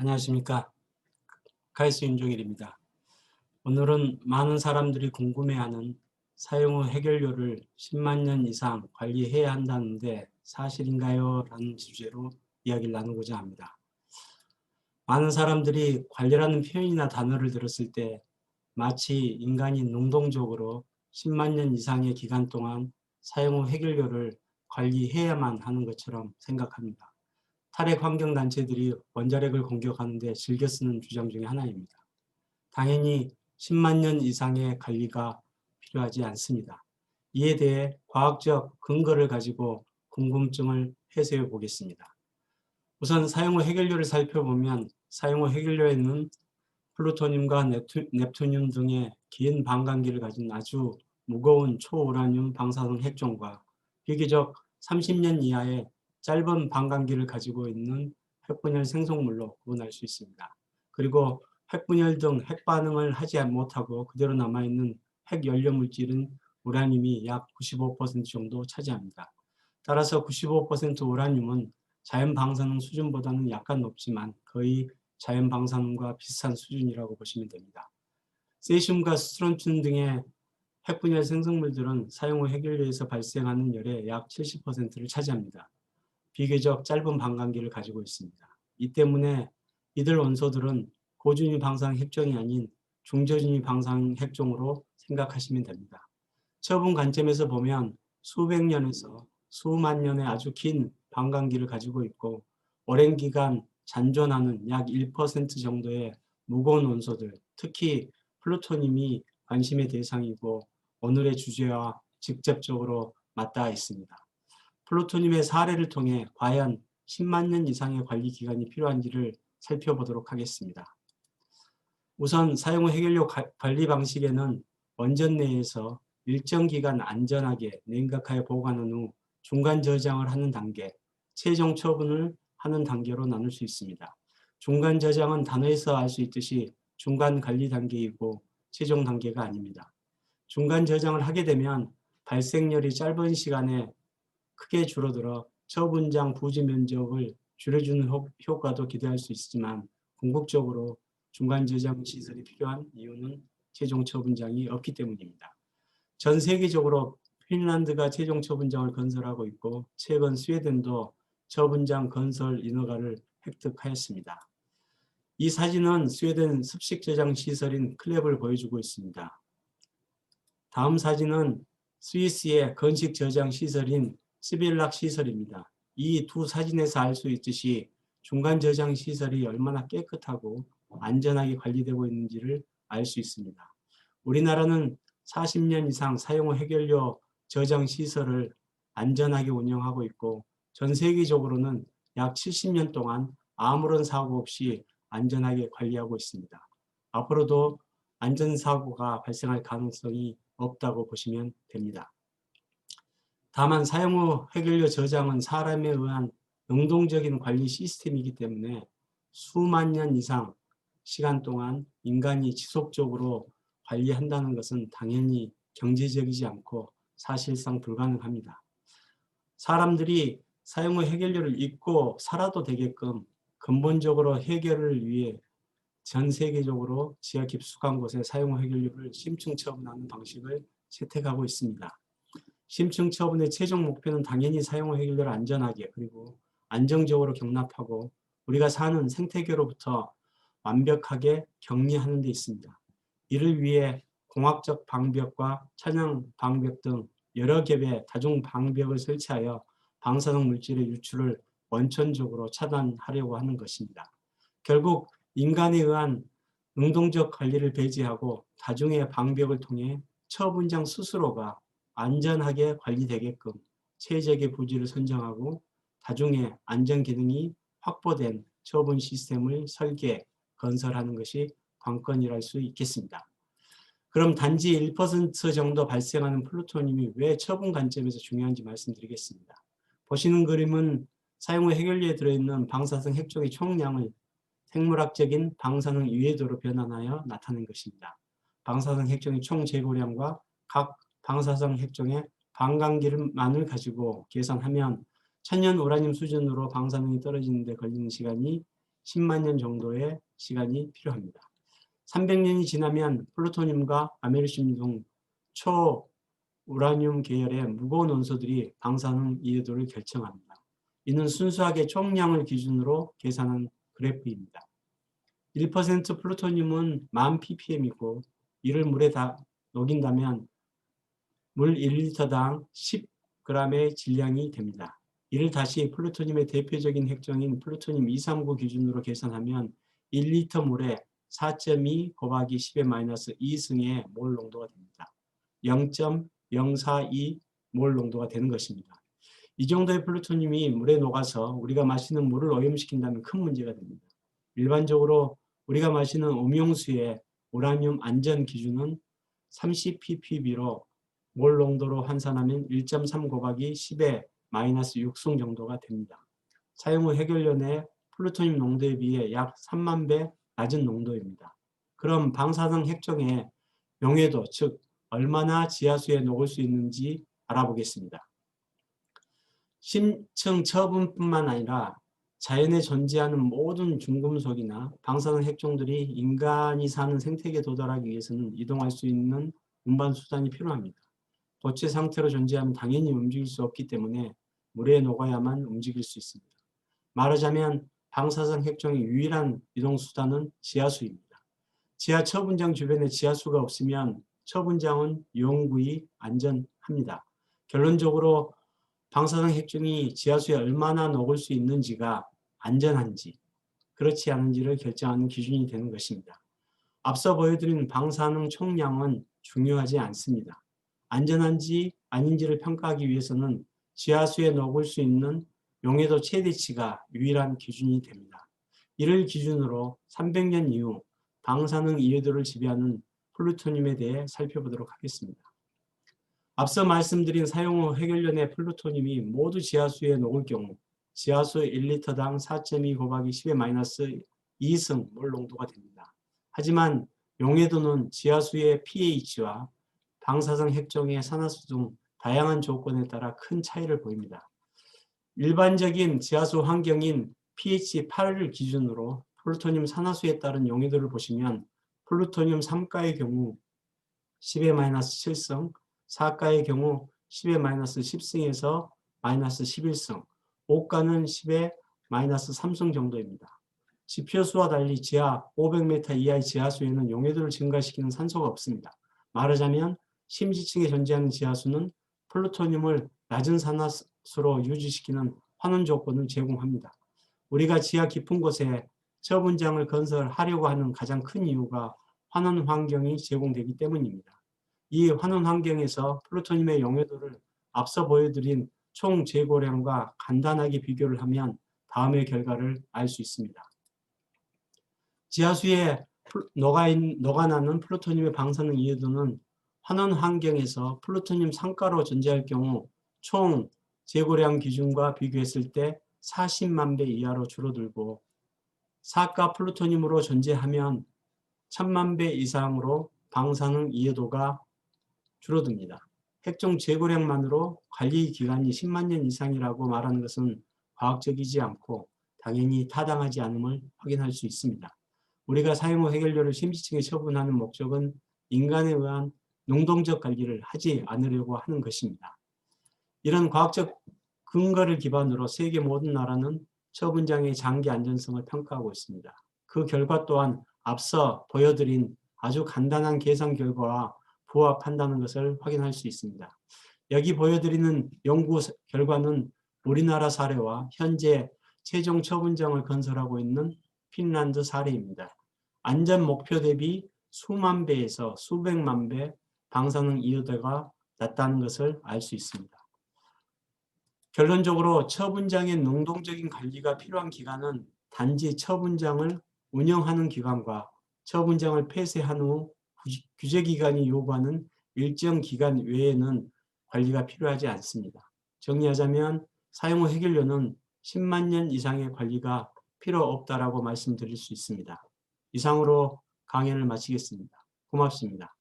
안녕하십니까. 가이스 윤종일입니다. 오늘은 많은 사람들이 궁금해하는 사용 후 해결료를 10만 년 이상 관리해야 한다는데 사실인가요? 라는 주제로 이야기를 나누고자 합니다. 많은 사람들이 관리라는 표현이나 단어를 들었을 때 마치 인간이 능동적으로 10만 년 이상의 기간 동안 사용 후 해결료를 관리해야만 하는 것처럼 생각합니다. 탈핵 환경단체들이 원자력을 공격하는 데 즐겨 쓰는 주장 중에 하나입니다. 당연히 10만 년 이상의 관리가 필요하지 않습니다. 이에 대해 과학적 근거를 가지고 궁금증을 해소해 보겠습니다. 우선 사용 후 해결료를 살펴보면 사용 후 해결료에는 플루토늄과 넵투늄 등의 긴 반감기를 가진 아주 무거운 초우라늄 방사능 핵종과 비교적 30년 이하의 짧은 반감기를 가지고 있는 핵분열 생성물로 구분할 수 있습니다. 그리고 핵분열 등 핵반응을 하지 못하고 그대로 남아있는 핵연료 물질은 우라늄이 약 95% 정도 차지합니다. 따라서 95% 우라늄은 자연 방사능 수준보다는 약간 높지만 거의 자연 방사능과 비슷한 수준이라고 보시면 됩니다. 세슘과 스트론튬 등의 핵분열 생성물들은 사용 후 해결료에서 발생하는 열의 약 70%를 차지합니다. 비교적 짧은 반감기를 가지고 있습니다. 이 때문에 이들 원소들은 고준위 방사능 핵종이 아닌 중저준위 방사능 핵종으로 생각하시면 됩니다. 처분 관점에서 보면 수백 년에서 수만 년의 아주 긴 반감기를 가지고 있고 오랜 기간 잔존하는 약 1% 정도의 무거운 원소들, 특히 플루토늄이 관심의 대상이고 오늘의 주제와 직접적으로 맞닿아 있습니다. 플루토늄의 사례를 통해 과연 10만 년 이상의 관리 기간이 필요한지를 살펴보도록 하겠습니다. 우선 사용 후 해결료 관리 방식에는 원전 내에서 일정 기간 안전하게 냉각하여 보관한 후 중간 저장을 하는 단계, 최종 처분을 하는 단계로 나눌 수 있습니다. 중간 저장은 단어에서 알 수 있듯이 중간 관리 단계이고 최종 단계가 아닙니다. 중간 저장을 하게 되면 발생열이 짧은 시간에 크게 줄어들어 처분장 부지 면적을 줄여주는 효과도 기대할 수 있지만 궁극적으로 중간 저장 시설이 필요한 이유는 최종 처분장이 없기 때문입니다. 전 세계적으로 핀란드가 최종 처분장을 건설하고 있고 최근 스웨덴도 처분장 건설 인허가를 획득하였습니다. 이 사진은 스웨덴 습식 저장 시설인 클랩을 보여주고 있습니다. 다음 사진은 스위스의 건식 저장 시설인 스빌락 시설입니다. 이 두 사진에서 알 수 있듯이 중간 저장 시설이 얼마나 깨끗하고 안전하게 관리되고 있는지를 알 수 있습니다. 우리나라는 40년 이상 사용 후 해결료 저장 시설을 안전하게 운영하고 있고 전 세계적으로는 약 70년 동안 아무런 사고 없이 안전하게 관리하고 있습니다. 앞으로도 안전사고가 발생할 가능성이 없다고 보시면 됩니다. 다만 사용 후 해결료 저장은 사람에 의한 능동적인 관리 시스템이기 때문에 수만 년 이상 시간 동안 인간이 지속적으로 관리한다는 것은 당연히 경제적이지 않고 사실상 불가능합니다. 사람들이 사용 후 해결료를 잊고 살아도 되게끔 근본적으로 해결을 위해 전 세계적으로 지하 깊숙한 곳에 사용 후 해결료를 심층 처분하는 방식을 채택하고 있습니다. 심층 처분의 최종 목표는 당연히 사용 후 해결료를 안전하게 그리고 안정적으로 경납하고 우리가 사는 생태계로부터 완벽하게 격리하는 데 있습니다. 이를 위해 공학적 방벽과 찬양 방벽 등 여러 겹의 다중 방벽을 설치하여 방사능 물질의 유출을 원천적으로 차단하려고 하는 것입니다. 결국 인간에 의한 능동적 관리를 배제하고 다중의 방벽을 통해 처분장 스스로가 안전하게 관리되게끔 최적의 부지를 선정하고 다중의 안전 기능이 확보된 처분 시스템을 설계, 건설하는 것이 관건이랄 수 있겠습니다. 그럼 단지 1% 정도 발생하는 플루토늄이 왜 처분 관점에서 중요한지 말씀드리겠습니다. 보시는 그림은 사용 후 해결료에 들어있는 방사성 핵종의 총량을 생물학적인 방사능 유해도로 변환하여 나타낸 것입니다. 방사성 핵종의 총 재고량과 각 방사성 핵종의 반감기만을 가지고 계산하면 천연 우라늄 수준으로 방사능이 떨어지는 데 걸리는 시간이 10만 년 정도의 시간이 필요합니다. 300년이 지나면 플루토늄과 아메리슘 등 초우라늄 계열의 무거운 원소들이 방사능 이해도를 결정합니다. 이는 순수하게 총량을 기준으로 계산한 그래프입니다. 1% 플루토늄은 10,000 ppm이고 이를 물에 다 녹인다면 물 1리터당 10g의 질량이 됩니다. 이를 다시 플루토늄의 대표적인 핵종인 플루토늄 239 기준으로 계산하면 1리터 물에 4.2 곱하기 10의 마이너스 2승의 몰 농도가 됩니다. 0.042 몰 농도가 되는 것입니다. 이 정도의 플루토늄이 물에 녹아서 우리가 마시는 물을 오염시킨다면 큰 문제가 됩니다. 일반적으로 우리가 마시는 음용수의 우라늄 안전 기준은 30 ppb로 몰 농도로 환산하면 1.3 곱하기 10의 마이너스 6승 정도가 됩니다. 사용 후 해결료 내 플루토늄 농도에 비해 약 3만 배 낮은 농도입니다. 그럼 방사능 핵종의 용해도, 즉 얼마나 지하수에 녹을 수 있는지 알아보겠습니다. 심층 처분뿐만 아니라 자연에 존재하는 모든 중금속이나 방사능 핵종들이 인간이 사는 생태계에 도달하기 위해서는 이동할 수 있는 운반 수단이 필요합니다. 도체 상태로 존재하면 당연히 움직일 수 없기 때문에 물에 녹아야만 움직일 수 있습니다. 말하자면 방사성 핵종의 유일한 이동 수단은 지하수입니다. 지하 처분장 주변에 지하수가 없으면 처분장은 영구히 안전합니다. 결론적으로 방사성 핵종이 지하수에 얼마나 녹을 수 있는지가 안전한지 그렇지 않은지를 결정하는 기준이 되는 것입니다. 앞서 보여드린 방사능 총량은 중요하지 않습니다. 안전한지 아닌지를 평가하기 위해서는 지하수에 녹을 수 있는 용해도 최대치가 유일한 기준이 됩니다. 이를 기준으로 300년 이후 방사능 이해도를 지배하는 플루토늄에 대해 살펴보도록 하겠습니다. 앞서 말씀드린 사용 후 해결료 내 플루토늄이 모두 지하수에 녹을 경우 지하수 1리터당 4.2 곱하기 10의 마이너스 2승 몰 농도가 됩니다. 하지만 용해도는 지하수의 pH와 방사성 핵종의 산화수 등 다양한 조건에 따라 큰 차이를 보입니다. 일반적인 지하수 환경인 pH 8을 기준으로 플루토늄 산화수에 따른 용해도를 보시면 플루토늄 3가의 경우 10의 마이너스 7승, 4가의 경우 10의 마이너스 10승에서 마이너스 11승, 5가는 10의 마이너스 3승 정도입니다. 지표수와 달리 지하 500m 이하의 지하수에는 용해도를 증가시키는 산소가 없습니다. 말하자면 심지층에 존재하는 지하수는 플루토늄을 낮은 산화수로 유지시키는 환원 조건을 제공합니다. 우리가 지하 깊은 곳에 처분장을 건설하려고 하는 가장 큰 이유가 환원 환경이 제공되기 때문입니다. 이 환원 환경에서 플루토늄의 용해도를 앞서 보여드린 총 재고량과 간단하게 비교를 하면 다음의 결과를 알 수 있습니다. 지하수에 녹아나는 플루토늄의 방사능 이해도는 환원 환경에서 플루토늄 상가로 존재할 경우 총 재고량 기준과 비교했을 때 40만 배 이하로 줄어들고 4가 플루토늄으로 존재하면 1000만 배 이상으로 방사능 이해도가 줄어듭니다. 핵종 재고량만으로 관리 기간이 10만 년 이상이라고 말하는 것은 과학적이지 않고 당연히 타당하지 않음을 확인할 수 있습니다. 우리가 사용 후 해결료를 심지층에 처분하는 목적은 인간에 의한 능동적 관리를 하지 않으려고 하는 것입니다. 이런 과학적 근거를 기반으로 세계 모든 나라는 처분장의 장기 안전성을 평가하고 있습니다. 그 결과 또한 앞서 보여드린 아주 간단한 계산 결과와 부합한다는 것을 확인할 수 있습니다. 여기 보여드리는 연구 결과는 우리나라 사례와 현재 최종 처분장을 건설하고 있는 핀란드 사례입니다. 안전 목표 대비 수만 배에서 수백만 배 방사능 이해도가 낮다는 것을 알 수 있습니다. 결론적으로 처분장의 능동적인 관리가 필요한 기간은 단지 처분장을 운영하는 기간과 처분장을 폐쇄한 후 규제기관이 요구하는 일정 기간 외에는 관리가 필요하지 않습니다. 정리하자면 사용 후 해결료는 10만 년 이상의 관리가 필요 없다라고 말씀드릴 수 있습니다. 이상으로 강연을 마치겠습니다. 고맙습니다.